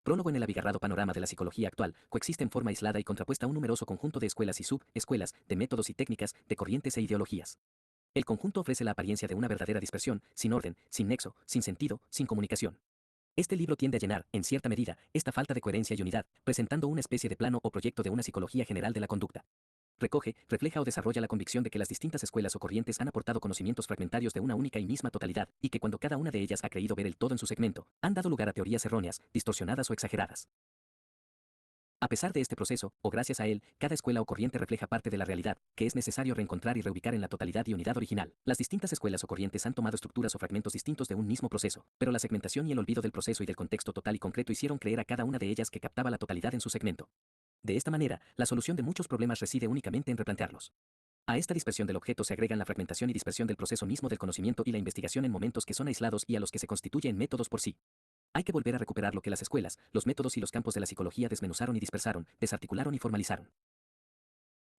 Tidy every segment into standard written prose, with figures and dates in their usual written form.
Prólogo. En el abigarrado panorama de la psicología actual, coexiste en forma aislada y contrapuesta un numeroso conjunto de escuelas y sub-escuelas, de métodos y técnicas, de corrientes e ideologías. El conjunto ofrece la apariencia de una verdadera dispersión, sin orden, sin nexo, sin sentido, sin comunicación. Este libro tiende a llenar, en cierta medida, esta falta de coherencia y unidad, presentando una especie de plano o proyecto de una psicología general de la conducta. Recoge, refleja o desarrolla la convicción de que las distintas escuelas o corrientes han aportado conocimientos fragmentarios de una única y misma totalidad, y que cuando cada una de ellas ha creído ver el todo en su segmento, han dado lugar a teorías erróneas, distorsionadas o exageradas. A pesar de este proceso, o gracias a él, cada escuela o corriente refleja parte de la realidad, que es necesario reencontrar y reubicar en la totalidad y unidad original. Las distintas escuelas o corrientes han tomado estructuras o fragmentos distintos de un mismo proceso, pero la segmentación y el olvido del proceso y del contexto total y concreto hicieron creer a cada una de ellas que captaba la totalidad en su segmento. De esta manera, la solución de muchos problemas reside únicamente en replantearlos. A esta dispersión del objeto se agregan la fragmentación y dispersión del proceso mismo del conocimiento y la investigación en momentos que son aislados y a los que se constituyen métodos por sí. Hay que volver a recuperar lo que las escuelas, los métodos y los campos de la psicología desmenuzaron y dispersaron, desarticularon y formalizaron.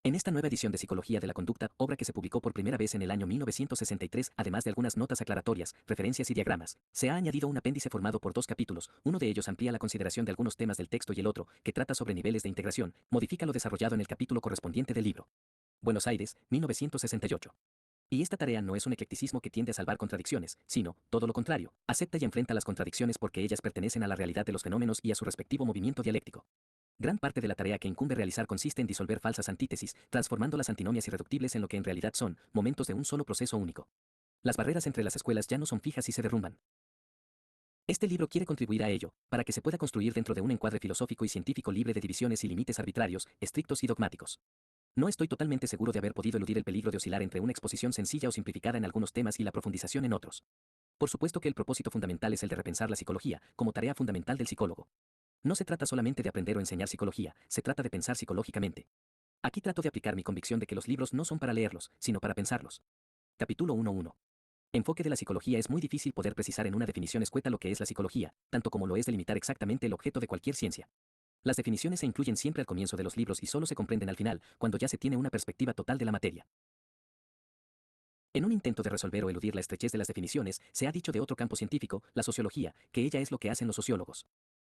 En esta nueva edición de Psicología de la Conducta, obra que se publicó por primera vez en el año 1963, además de algunas notas aclaratorias, referencias y diagramas, se ha añadido un apéndice formado por dos capítulos. Uno de ellos amplía la consideración de algunos temas del texto y el otro, que trata sobre niveles de integración, modifica lo desarrollado en el capítulo correspondiente del libro. Buenos Aires, 1968. Y esta tarea no es un eclecticismo que tiende a salvar contradicciones, sino, todo lo contrario, acepta y enfrenta las contradicciones porque ellas pertenecen a la realidad de los fenómenos y a su respectivo movimiento dialéctico. Gran parte de la tarea que incumbe realizar consiste en disolver falsas antítesis, transformando las antinomias irreductibles en lo que en realidad son, momentos de un solo proceso único. Las barreras entre las escuelas ya no son fijas y se derrumban. Este libro quiere contribuir a ello, para que se pueda construir dentro de un encuadre filosófico y científico libre de divisiones y límites arbitrarios, estrictos y dogmáticos. No estoy totalmente seguro de haber podido eludir el peligro de oscilar entre una exposición sencilla o simplificada en algunos temas y la profundización en otros. Por supuesto que el propósito fundamental es el de repensar la psicología, como tarea fundamental del psicólogo. No se trata solamente de aprender o enseñar psicología, se trata de pensar psicológicamente. Aquí trato de aplicar mi convicción de que los libros no son para leerlos, sino para pensarlos. Capítulo 1.1. Enfoque de la psicología. Es muy difícil poder precisar en una definición escueta lo que es la psicología, tanto como lo es delimitar exactamente el objeto de cualquier ciencia. Las definiciones se incluyen siempre al comienzo de los libros y solo se comprenden al final, cuando ya se tiene una perspectiva total de la materia. En un intento de resolver o eludir la estrechez de las definiciones, se ha dicho de otro campo científico, la sociología, que ella es lo que hacen los sociólogos.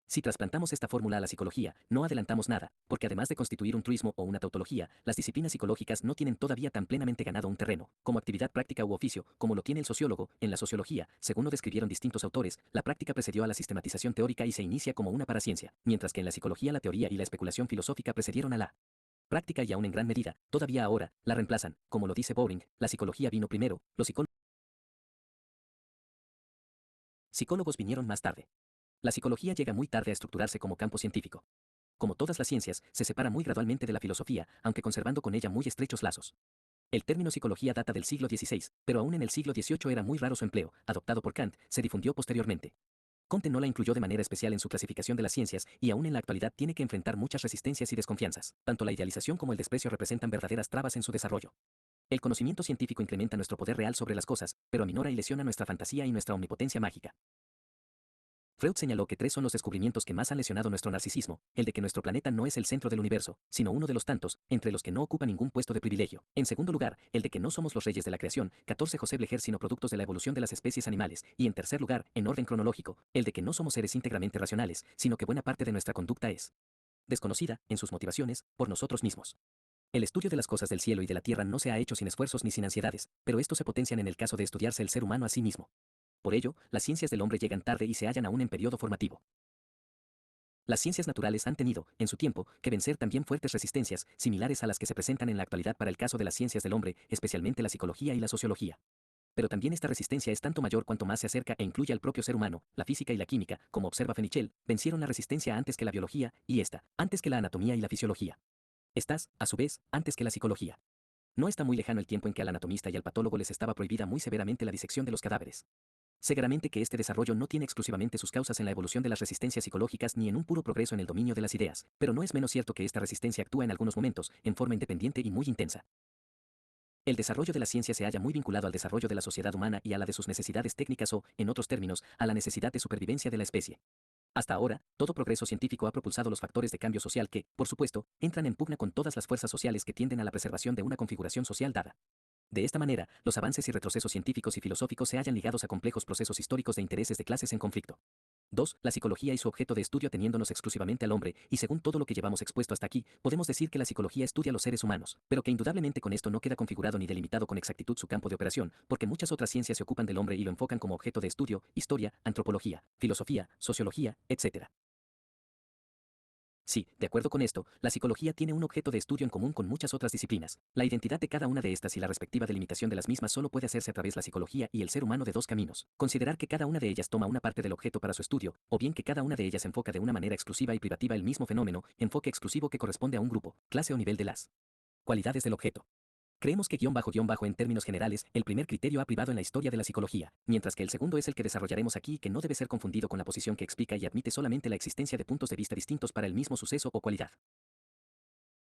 Si trasplantamos esta fórmula a la psicología, no adelantamos nada, porque además de constituir un truismo o una tautología, las disciplinas psicológicas no tienen todavía tan plenamente ganado un terreno, como actividad práctica u oficio, como lo tiene el sociólogo. En la sociología, según lo describieron distintos autores, la práctica precedió a la sistematización teórica y se inicia como una paraciencia, mientras que en la psicología la teoría y la especulación filosófica precedieron a la práctica y aún en gran medida, todavía ahora, la reemplazan. Como lo dice Bowring, la psicología vino primero, los psicólogos vinieron más tarde. La psicología llega muy tarde a estructurarse como campo científico. Como todas las ciencias, se separa muy gradualmente de la filosofía, aunque conservando con ella muy estrechos lazos. El término psicología data del siglo XVI, pero aún en el siglo XVIII era muy raro su empleo, adoptado por Kant, se difundió posteriormente. Comte no la incluyó de manera especial en su clasificación de las ciencias y aún en la actualidad tiene que enfrentar muchas resistencias y desconfianzas. Tanto la idealización como el desprecio representan verdaderas trabas en su desarrollo. El conocimiento científico incrementa nuestro poder real sobre las cosas, pero aminora y lesiona nuestra fantasía y nuestra omnipotencia mágica. Freud señaló que tres son los descubrimientos que más han lesionado nuestro narcisismo: el de que nuestro planeta no es el centro del universo, sino uno de los tantos, entre los que no ocupa ningún puesto de privilegio. En segundo lugar, el de que no somos los reyes de la creación, 14 José Blecher, sino productos de la evolución de las especies animales. Y en tercer lugar, en orden cronológico, el de que no somos seres íntegramente racionales, sino que buena parte de nuestra conducta es desconocida, en sus motivaciones, por nosotros mismos. El estudio de las cosas del cielo y de la tierra no se ha hecho sin esfuerzos ni sin ansiedades, pero estos se potencian en el caso de estudiarse el ser humano a sí mismo. Por ello, las ciencias del hombre llegan tarde y se hallan aún en periodo formativo. Las ciencias naturales han tenido, en su tiempo, que vencer también fuertes resistencias, similares a las que se presentan en la actualidad para el caso de las ciencias del hombre, especialmente la psicología y la sociología. Pero también esta resistencia es tanto mayor cuanto más se acerca e incluye al propio ser humano. La física y la química, como observa Fenichel, vencieron la resistencia antes que la biología, y esta, antes que la anatomía y la fisiología. Estas, a su vez, antes que la psicología. No está muy lejano el tiempo en que al anatomista y al patólogo les estaba prohibida muy severamente la disección de los cadáveres. Seguramente que este desarrollo no tiene exclusivamente sus causas en la evolución de las resistencias psicológicas ni en un puro progreso en el dominio de las ideas, pero no es menos cierto que esta resistencia actúa en algunos momentos, en forma independiente y muy intensa. El desarrollo de la ciencia se halla muy vinculado al desarrollo de la sociedad humana y a la de sus necesidades técnicas o, en otros términos, a la necesidad de supervivencia de la especie. Hasta ahora, todo progreso científico ha propulsado los factores de cambio social que, por supuesto, entran en pugna con todas las fuerzas sociales que tienden a la preservación de una configuración social dada. De esta manera, los avances y retrocesos científicos y filosóficos se hallan ligados a complejos procesos históricos de intereses de clases en conflicto. 2. La psicología y su objeto de estudio ateniéndonos exclusivamente al hombre, y según todo lo que llevamos expuesto hasta aquí, podemos decir que la psicología estudia a los seres humanos, pero que indudablemente con esto no queda configurado ni delimitado con exactitud su campo de operación, porque muchas otras ciencias se ocupan del hombre y lo enfocan como objeto de estudio: historia, antropología, filosofía, sociología, etc. Sí, de acuerdo con esto, la psicología tiene un objeto de estudio en común con muchas otras disciplinas. La identidad de cada una de estas y la respectiva delimitación de las mismas solo puede hacerse a través de la psicología y el ser humano de dos caminos: considerar que cada una de ellas toma una parte del objeto para su estudio, o bien que cada una de ellas enfoca de una manera exclusiva y privativa el mismo fenómeno, enfoque exclusivo que corresponde a un grupo, clase o nivel de las cualidades del objeto. Creemos que en términos generales, el primer criterio ha privado en la historia de la psicología, mientras que el segundo es el que desarrollaremos aquí y que no debe ser confundido con la posición que explica y admite solamente la existencia de puntos de vista distintos para el mismo suceso o cualidad.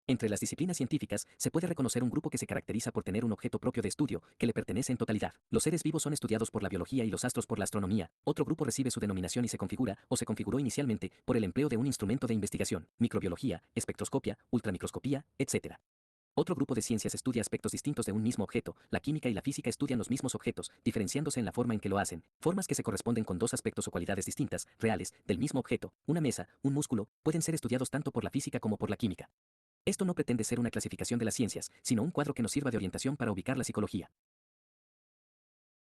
Entre las disciplinas científicas, se puede reconocer un grupo que se caracteriza por tener un objeto propio de estudio, que le pertenece en totalidad. Los seres vivos son estudiados por la biología y los astros por la astronomía. Otro grupo recibe su denominación y se configura, o se configuró inicialmente, por el empleo de un instrumento de investigación: microbiología, espectroscopia, ultramicroscopía, etc. Otro grupo de ciencias estudia aspectos distintos de un mismo objeto. La química y la física estudian los mismos objetos, diferenciándose en la forma en que lo hacen, formas que se corresponden con dos aspectos o cualidades distintas, reales, del mismo objeto. Una mesa, un músculo, pueden ser estudiados tanto por la física como por la química. Esto no pretende ser una clasificación de las ciencias, sino un cuadro que nos sirva de orientación para ubicar la psicología.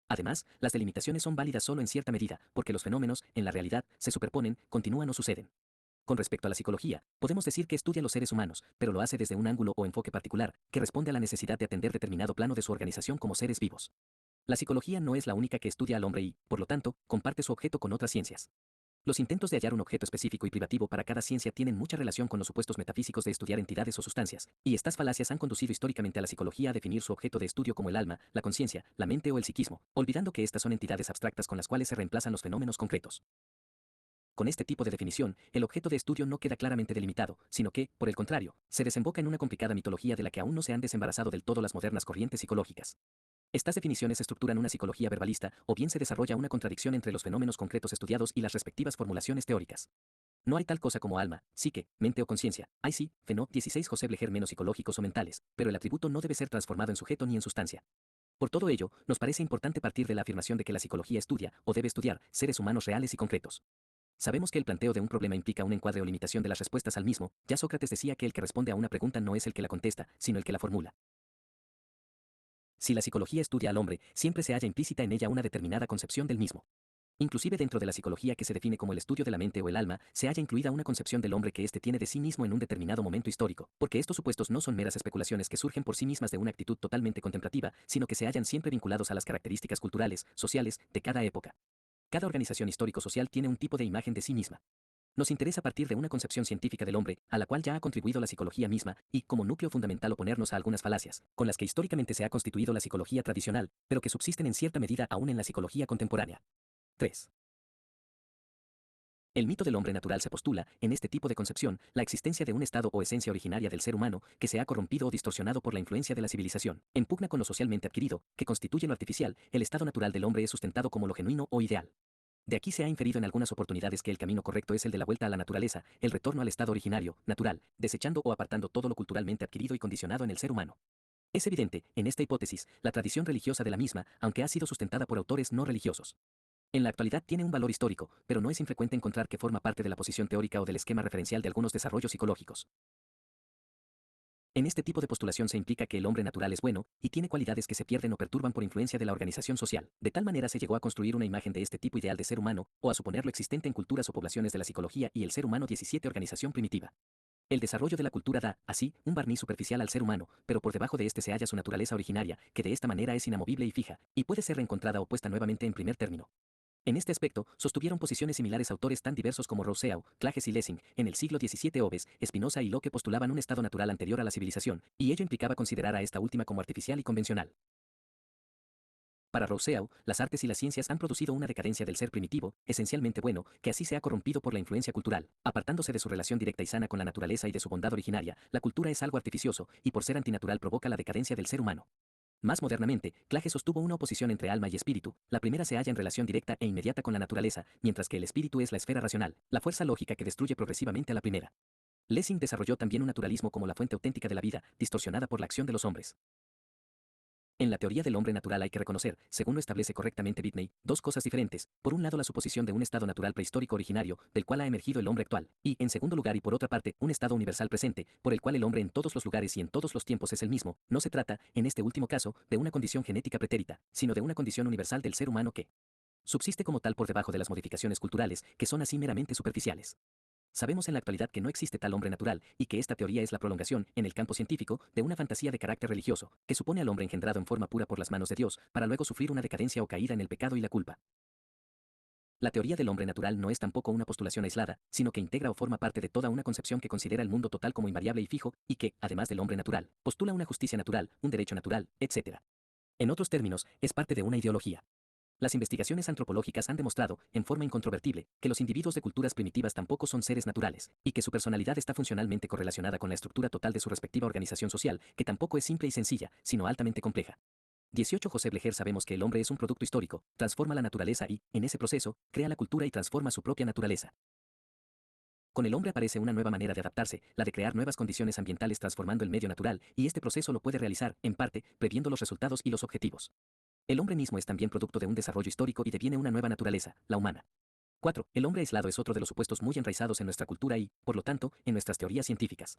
Además, las delimitaciones son válidas solo en cierta medida, porque los fenómenos, en la realidad, se superponen, continúan o suceden. Con respecto a la psicología, podemos decir que estudia a los seres humanos, pero lo hace desde un ángulo o enfoque particular, que responde a la necesidad de atender determinado plano de su organización como seres vivos. La psicología no es la única que estudia al hombre y, por lo tanto, comparte su objeto con otras ciencias. Los intentos de hallar un objeto específico y privativo para cada ciencia tienen mucha relación con los supuestos metafísicos de estudiar entidades o sustancias, y estas falacias han conducido históricamente a la psicología a definir su objeto de estudio como el alma, la conciencia, la mente o el psiquismo, olvidando que estas son entidades abstractas con las cuales se reemplazan los fenómenos concretos. Con este tipo de definición, el objeto de estudio no queda claramente delimitado, sino que, por el contrario, se desemboca en una complicada mitología de la que aún no se han desembarazado del todo las modernas corrientes psicológicas. Estas definiciones estructuran una psicología verbalista, o bien se desarrolla una contradicción entre los fenómenos concretos estudiados y las respectivas formulaciones teóricas. No hay tal cosa como alma, psique, mente o conciencia. Hay sí, fenó 16 José Blecher menos psicológicos o mentales, pero el atributo no debe ser transformado en sujeto ni en sustancia. Por todo ello, nos parece importante partir de la afirmación de que la psicología estudia, o debe estudiar, seres humanos reales y concretos. Sabemos que el planteo de un problema implica un encuadre o limitación de las respuestas al mismo. Ya Sócrates decía que el que responde a una pregunta no es el que la contesta, sino el que la formula. Si la psicología estudia al hombre, siempre se halla implícita en ella una determinada concepción del mismo. Inclusive dentro de la psicología que se define como el estudio de la mente o el alma, se halla incluida una concepción del hombre que éste tiene de sí mismo en un determinado momento histórico, porque estos supuestos no son meras especulaciones que surgen por sí mismas de una actitud totalmente contemplativa, sino que se hallan siempre vinculados a las características culturales, sociales, de cada época. Cada organización histórico-social tiene un tipo de imagen de sí misma. Nos interesa partir de una concepción científica del hombre, a la cual ya ha contribuido la psicología misma, y, como núcleo fundamental, oponernos a algunas falacias, con las que históricamente se ha constituido la psicología tradicional, pero que subsisten en cierta medida aún en la psicología contemporánea. 3. El mito del hombre natural se postula, en este tipo de concepción, la existencia de un estado o esencia originaria del ser humano, que se ha corrompido o distorsionado por la influencia de la civilización. En pugna con lo socialmente adquirido, que constituye lo artificial, el estado natural del hombre es sustentado como lo genuino o ideal. De aquí se ha inferido en algunas oportunidades que el camino correcto es el de la vuelta a la naturaleza, el retorno al estado originario, natural, desechando o apartando todo lo culturalmente adquirido y condicionado en el ser humano. Es evidente, en esta hipótesis, la tradición religiosa de la misma, aunque ha sido sustentada por autores no religiosos. En la actualidad tiene un valor histórico, pero no es infrecuente encontrar que forma parte de la posición teórica o del esquema referencial de algunos desarrollos psicológicos. En este tipo de postulación se implica que el hombre natural es bueno, y tiene cualidades que se pierden o perturban por influencia de la organización social. De tal manera se llegó a construir una imagen de este tipo ideal de ser humano, o a suponerlo existente en culturas o poblaciones de la psicología y el ser humano 17 organización primitiva. El desarrollo de la cultura da, así, un barniz superficial al ser humano, pero por debajo de este se halla su naturaleza originaria, que de esta manera es inamovible y fija, y puede ser reencontrada o puesta nuevamente en primer término. En este aspecto, sostuvieron posiciones similares autores tan diversos como Rousseau, Klages y Lessing, en el siglo XVII. Hobbes, Spinoza y Locke postulaban un estado natural anterior a la civilización, y ello implicaba considerar a esta última como artificial y convencional. Para Rousseau, las artes y las ciencias han producido una decadencia del ser primitivo, esencialmente bueno, que así se ha corrompido por la influencia cultural. Apartándose de su relación directa y sana con la naturaleza y de su bondad originaria, la cultura es algo artificioso, y por ser antinatural provoca la decadencia del ser humano. Más modernamente, Clage sostuvo una oposición entre alma y espíritu. La primera se halla en relación directa e inmediata con la naturaleza, mientras que el espíritu es la esfera racional, la fuerza lógica que destruye progresivamente a la primera. Lessing desarrolló también un naturalismo como la fuente auténtica de la vida, distorsionada por la acción de los hombres. En la teoría del hombre natural hay que reconocer, según lo establece correctamente Whitney, dos cosas diferentes. Por un lado, la suposición de un estado natural prehistórico originario, del cual ha emergido el hombre actual, y, en segundo lugar y por otra parte, un estado universal presente, por el cual el hombre en todos los lugares y en todos los tiempos es el mismo. No se trata, en este último caso, de una condición genética pretérita, sino de una condición universal del ser humano que subsiste como tal por debajo de las modificaciones culturales, que son así meramente superficiales. Sabemos en la actualidad que no existe tal hombre natural, y que esta teoría es la prolongación, en el campo científico, de una fantasía de carácter religioso, que supone al hombre engendrado en forma pura por las manos de Dios, para luego sufrir una decadencia o caída en el pecado y la culpa. La teoría del hombre natural no es tampoco una postulación aislada, sino que integra o forma parte de toda una concepción que considera el mundo total como invariable y fijo, y que, además del hombre natural, postula una justicia natural, un derecho natural, etc. En otros términos, es parte de una ideología. Las investigaciones antropológicas han demostrado, en forma incontrovertible, que los individuos de culturas primitivas tampoco son seres naturales, y que su personalidad está funcionalmente correlacionada con la estructura total de su respectiva organización social, que tampoco es simple y sencilla, sino altamente compleja. 18 José Blecher sabemos que el hombre es un producto histórico, transforma la naturaleza y, en ese proceso, crea la cultura y transforma su propia naturaleza. Con el hombre aparece una nueva manera de adaptarse, la de crear nuevas condiciones ambientales transformando el medio natural, y este proceso lo puede realizar, en parte, previendo los resultados y los objetivos. El hombre mismo es también producto de un desarrollo histórico y deviene una nueva naturaleza, la humana. 4. El hombre aislado es otro de los supuestos muy enraizados en nuestra cultura y, por lo tanto, en nuestras teorías científicas.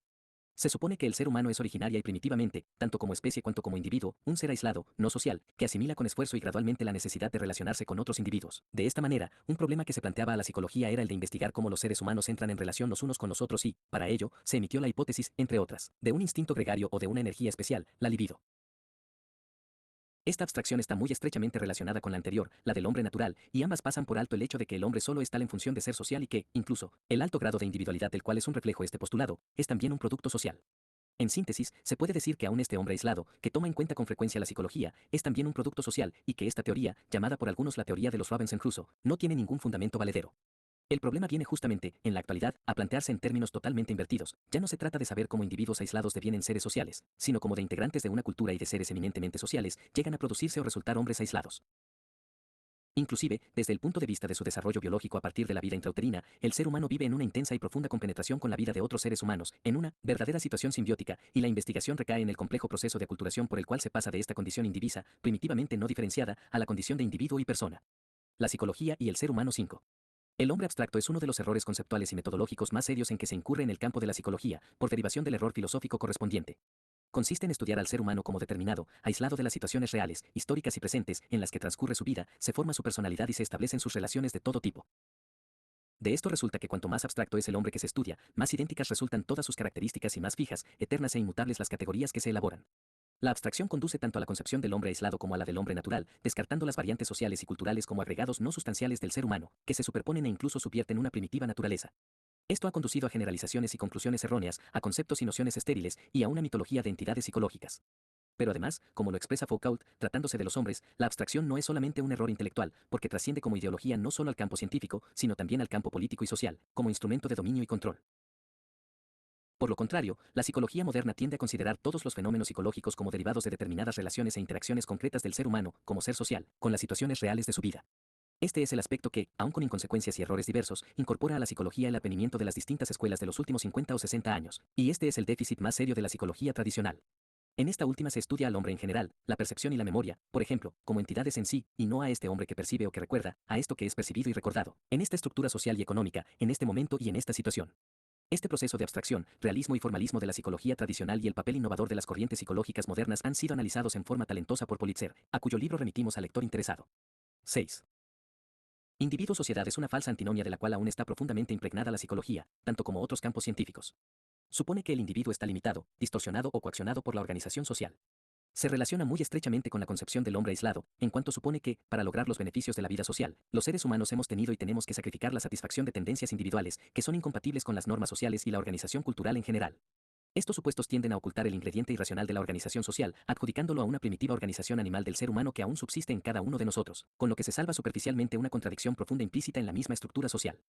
Se supone que el ser humano es originaria y primitivamente, tanto como especie cuanto como individuo, un ser aislado, no social, que asimila con esfuerzo y gradualmente la necesidad de relacionarse con otros individuos. De esta manera, un problema que se planteaba a la psicología era el de investigar cómo los seres humanos entran en relación los unos con los otros y, para ello, se emitió la hipótesis, entre otras, de un instinto gregario o de una energía especial, la libido. Esta abstracción está muy estrechamente relacionada con la anterior, la del hombre natural, y ambas pasan por alto el hecho de que el hombre solo es tal en función de ser social y que, incluso, el alto grado de individualidad del cual es un reflejo este postulado, es también un producto social. En síntesis, se puede decir que aún este hombre aislado, que toma en cuenta con frecuencia la psicología, es también un producto social, y que esta teoría, llamada por algunos la teoría de los Robinson Crusoe, no tiene ningún fundamento valedero. El problema viene justamente, en la actualidad, a plantearse en términos totalmente invertidos. Ya no se trata de saber cómo individuos aislados devienen seres sociales, sino cómo de integrantes de una cultura y de seres eminentemente sociales, llegan a producirse o resultar hombres aislados. Inclusive, desde el punto de vista de su desarrollo biológico a partir de la vida intrauterina, el ser humano vive en una intensa y profunda compenetración con la vida de otros seres humanos, en una verdadera situación simbiótica, y la investigación recae en el complejo proceso de aculturación por el cual se pasa de esta condición indivisa, primitivamente no diferenciada, a la condición de individuo y persona. La psicología y el ser humano 5. El hombre abstracto es uno de los errores conceptuales y metodológicos más serios en que se incurre en el campo de la psicología, por derivación del error filosófico correspondiente. Consiste en estudiar al ser humano como determinado, aislado de las situaciones reales, históricas y presentes, en las que transcurre su vida, se forma su personalidad y se establecen sus relaciones de todo tipo. De esto resulta que cuanto más abstracto es el hombre que se estudia, más idénticas resultan todas sus características y más fijas, eternas e inmutables las categorías que se elaboran. La abstracción conduce tanto a la concepción del hombre aislado como a la del hombre natural, descartando las variantes sociales y culturales como agregados no sustanciales del ser humano, que se superponen e incluso subvierten una primitiva naturaleza. Esto ha conducido a generalizaciones y conclusiones erróneas, a conceptos y nociones estériles, y a una mitología de entidades psicológicas. Pero además, como lo expresa Foucault, tratándose de los hombres, la abstracción no es solamente un error intelectual, porque trasciende como ideología no solo al campo científico, sino también al campo político y social, como instrumento de dominio y control. Por lo contrario, la psicología moderna tiende a considerar todos los fenómenos psicológicos como derivados de determinadas relaciones e interacciones concretas del ser humano, como ser social, con las situaciones reales de su vida. Este es el aspecto que, aun con inconsecuencias y errores diversos, incorpora a la psicología el advenimiento de las distintas escuelas de los últimos 50 o 60 años, y este es el déficit más serio de la psicología tradicional. En esta última se estudia al hombre en general, la percepción y la memoria, por ejemplo, como entidades en sí, y no a este hombre que percibe o que recuerda, a esto que es percibido y recordado, en esta estructura social y económica, en este momento y en esta situación. Este proceso de abstracción, realismo y formalismo de la psicología tradicional y el papel innovador de las corrientes psicológicas modernas han sido analizados en forma talentosa por Politzer, a cuyo libro remitimos al lector interesado. 6. Individuo-sociedad es una falsa antinomia de la cual aún está profundamente impregnada la psicología, tanto como otros campos científicos. Supone que el individuo está limitado, distorsionado o coaccionado por la organización social. Se relaciona muy estrechamente con la concepción del hombre aislado, en cuanto supone que, para lograr los beneficios de la vida social, los seres humanos hemos tenido y tenemos que sacrificar la satisfacción de tendencias individuales, que son incompatibles con las normas sociales y la organización cultural en general. Estos supuestos tienden a ocultar el ingrediente irracional de la organización social, adjudicándolo a una primitiva organización animal del ser humano que aún subsiste en cada uno de nosotros, con lo que se salva superficialmente una contradicción profunda implícita en la misma estructura social.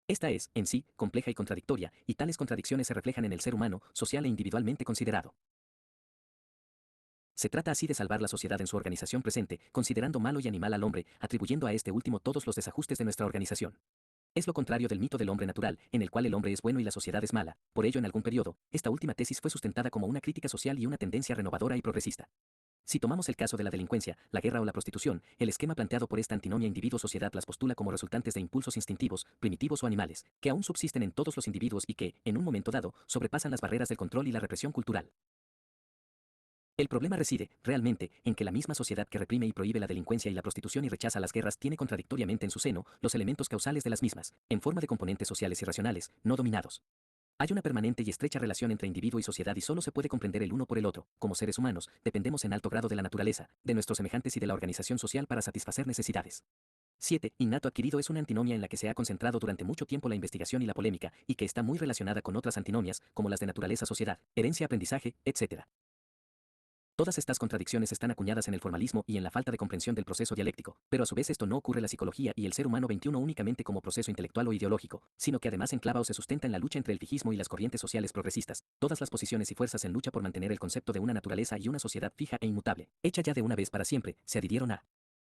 Esta es, en sí, compleja y contradictoria, y tales contradicciones se reflejan en el ser humano, social e individualmente considerado. Se trata así de salvar la sociedad en su organización presente, considerando malo y animal al hombre, atribuyendo a este último todos los desajustes de nuestra organización. Es lo contrario del mito del hombre natural, en el cual el hombre es bueno y la sociedad es mala. Por ello, en algún periodo, esta última tesis fue sustentada como una crítica social y una tendencia renovadora y progresista. Si tomamos el caso de la delincuencia, la guerra o la prostitución, el esquema planteado por esta antinomia individuo-sociedad las postula como resultantes de impulsos instintivos, primitivos o animales, que aún subsisten en todos los individuos y que, en un momento dado, sobrepasan las barreras del control y la represión cultural. El problema reside, realmente, en que la misma sociedad que reprime y prohíbe la delincuencia y la prostitución y rechaza las guerras tiene contradictoriamente en su seno los elementos causales de las mismas, en forma de componentes sociales irracionales, no dominados. Hay una permanente y estrecha relación entre individuo y sociedad y solo se puede comprender el uno por el otro. Como seres humanos, dependemos en alto grado de la naturaleza, de nuestros semejantes y de la organización social para satisfacer necesidades. 7. Innato adquirido es una antinomia en la que se ha concentrado durante mucho tiempo la investigación y la polémica, y que está muy relacionada con otras antinomias, como las de naturaleza-sociedad, herencia-aprendizaje, etc. Todas estas contradicciones están acuñadas en el formalismo y en la falta de comprensión del proceso dialéctico, pero a su vez esto no ocurre en la psicología y el ser humano 21 únicamente como proceso intelectual o ideológico, sino que además enclava o se sustenta en la lucha entre el fijismo y las corrientes sociales progresistas, todas las posiciones y fuerzas en lucha por mantener el concepto de una naturaleza y una sociedad fija e inmutable, hecha ya de una vez para siempre, se adhirieron a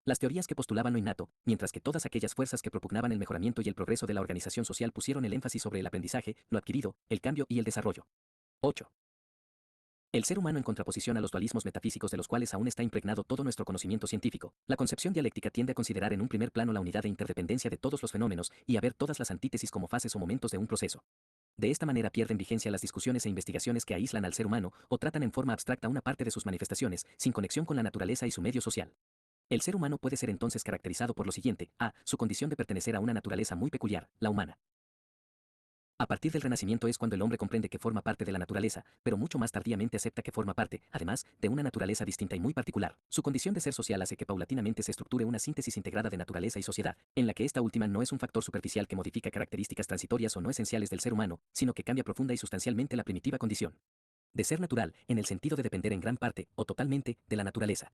las teorías que postulaban lo innato, mientras que todas aquellas fuerzas que propugnaban el mejoramiento y el progreso de la organización social pusieron el énfasis sobre el aprendizaje, lo adquirido, el cambio y el desarrollo. 8. El ser humano en contraposición a los dualismos metafísicos de los cuales aún está impregnado todo nuestro conocimiento científico, la concepción dialéctica tiende a considerar en un primer plano la unidad e interdependencia de todos los fenómenos y a ver todas las antítesis como fases o momentos de un proceso. De esta manera pierden vigencia las discusiones e investigaciones que aíslan al ser humano o tratan en forma abstracta una parte de sus manifestaciones, sin conexión con la naturaleza y su medio social. El ser humano puede ser entonces caracterizado por lo siguiente: a. Su condición de pertenecer a una naturaleza muy peculiar, la humana. A partir del Renacimiento es cuando el hombre comprende que forma parte de la naturaleza, pero mucho más tardíamente acepta que forma parte, además, de una naturaleza distinta y muy particular. Su condición de ser social hace que paulatinamente se estructure una síntesis integrada de naturaleza y sociedad, en la que esta última no es un factor superficial que modifica características transitorias o no esenciales del ser humano, sino que cambia profunda y sustancialmente la primitiva condición de ser natural, en el sentido de depender en gran parte, o totalmente, de la naturaleza.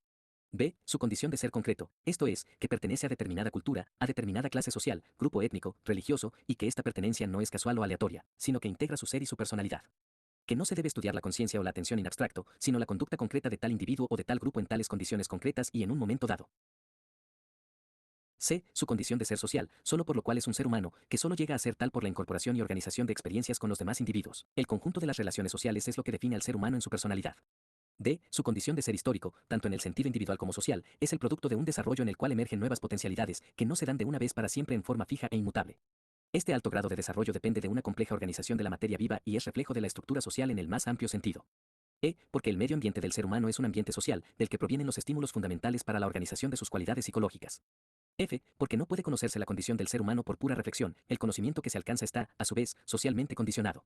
B. Su condición de ser concreto, esto es, que pertenece a determinada cultura, a determinada clase social, grupo étnico, religioso, y que esta pertenencia no es casual o aleatoria, sino que integra su ser y su personalidad. Que no se debe estudiar la conciencia o la atención en abstracto, sino la conducta concreta de tal individuo o de tal grupo en tales condiciones concretas y en un momento dado. C. Su condición de ser social, solo por lo cual es un ser humano, que solo llega a ser tal por la incorporación y organización de experiencias con los demás individuos. El conjunto de las relaciones sociales es lo que define al ser humano en su personalidad. D. Su condición de ser histórico, tanto en el sentido individual como social, es el producto de un desarrollo en el cual emergen nuevas potencialidades, que no se dan de una vez para siempre en forma fija e inmutable. Este alto grado de desarrollo depende de una compleja organización de la materia viva y es reflejo de la estructura social en el más amplio sentido. E. Porque el medio ambiente del ser humano es un ambiente social, del que provienen los estímulos fundamentales para la organización de sus cualidades psicológicas. F. Porque no puede conocerse la condición del ser humano por pura reflexión, el conocimiento que se alcanza está, a su vez, socialmente condicionado.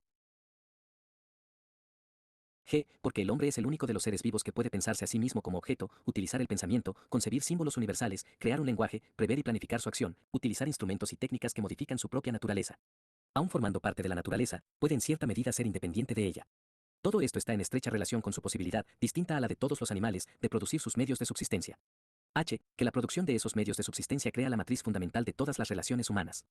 G. Porque el hombre es el único de los seres vivos que puede pensarse a sí mismo como objeto, utilizar el pensamiento, concebir símbolos universales, crear un lenguaje, prever y planificar su acción, utilizar instrumentos y técnicas que modifican su propia naturaleza. Aun formando parte de la naturaleza, puede en cierta medida ser independiente de ella. Todo esto está en estrecha relación con su posibilidad, distinta a la de todos los animales, de producir sus medios de subsistencia. H. Que la producción de esos medios de subsistencia crea la matriz fundamental de todas las relaciones humanas.